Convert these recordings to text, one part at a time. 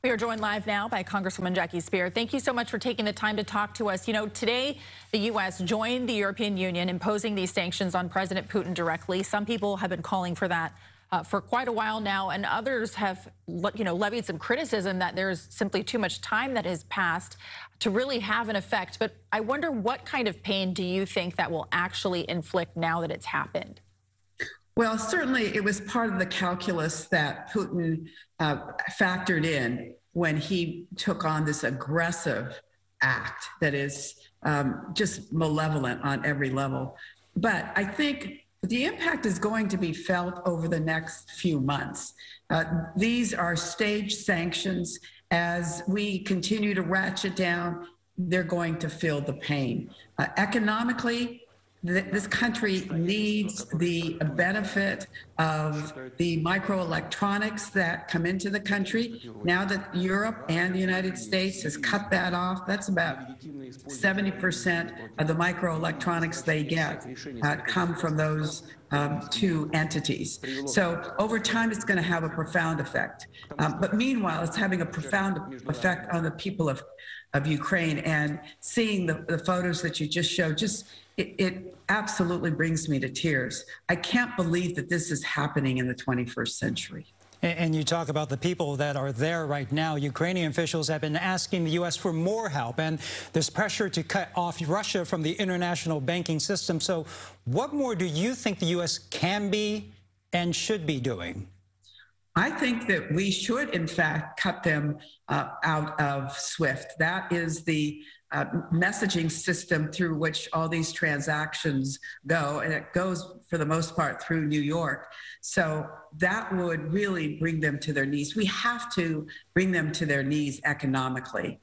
We are joined live now by Congresswoman Speier. Thank you so much for taking the time to talk to us. You know, today the U.S. joined the European Union imposing these sanctions on President Putin directly. Some people have been calling for that for quite a while now, and others have, levied some criticism that there's simply too much time that has passed to really have an effect. But I wonder, what kind of pain do you think that will actually inflict now that it's happened? Well, certainly it was part of the calculus that Putin factored in when he took on this aggressive act that is just malevolent on every level. But I think the impact is going to be felt over the next few months. These are staged sanctions. As we continue to ratchet down, they're going to feel the pain. Economically, this country needs the benefit of the microelectronics that come into the country. Now that Europe and the United States has cut that off, that's about 70% of the microelectronics they get come from those two entities. So over time, it's going to have a profound effect. But meanwhile, it's having a profound effect on the people of Ukraine. And seeing the photos that you just showed, it absolutely brings me to tears. I can't believe that this is happening in the 21st century. And you talk about the people that are there right now. Ukrainian officials have been asking the U.S. for more help, and there's pressure to cut off Russia from the international banking system. So what more do you think the U.S. can be and should be doing? I think that we should, in fact, cut them out of SWIFT. That is the messaging system through which all these transactions go, and it goes, for the most part, through New York. So that would really bring them to their knees. We have to bring them to their knees economically.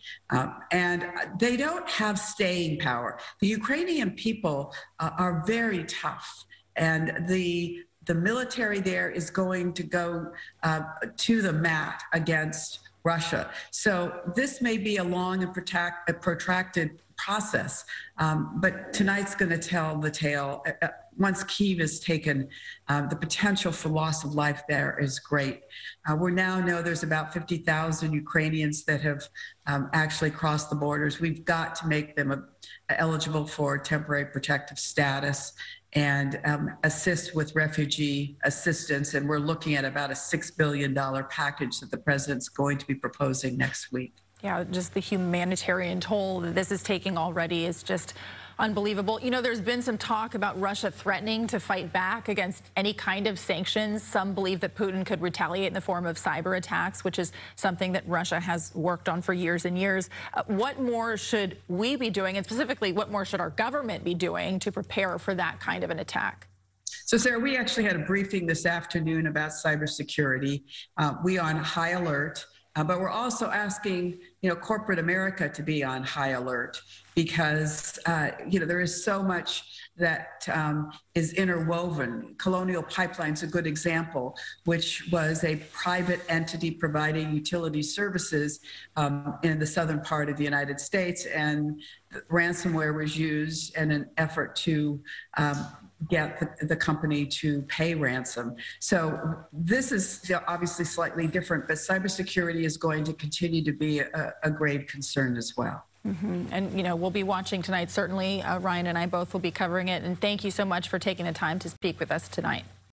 And they don't have staying power. The Ukrainian people are very tough, and the military there is going to go to the mat against Russia. So this may be a long and protracted process, but tonight's going to tell the tale. Once Kyiv is taken, the potential for loss of life there is great. We now know there's about 50,000 Ukrainians that have actually crossed the borders. We've got to make them eligible for temporary protective status and assist with refugee assistance. And we're looking at about a $6 billion package that the president's going to be proposing next week. Yeah, just the humanitarian toll that this is taking already is just unbelievable. You know, there's been some talk about Russia threatening to fight back against any kind of sanctions. Some believe that Putin could retaliate in the form of cyber attacks, which is something that Russia has worked on for years and years. What more should we be doing, and specifically, what more should our government be doing to prepare for that kind of an attack? So, Sarah, we actually had a briefing this afternoon about cybersecurity. We are on high alert. But we're also asking, corporate America to be on high alert because, there is so much that is interwoven. Colonial Pipeline's a good example, which was a private entity providing utility services in the southern part of the United States, and ransomware was used in an effort to get the company to pay ransom. So this is obviously slightly different, but cybersecurity is going to continue to be a grave concern as well. And, we'll be watching tonight. Certainly, Ryan and I both will be covering it. And thank you so much for taking the time to speak with us tonight.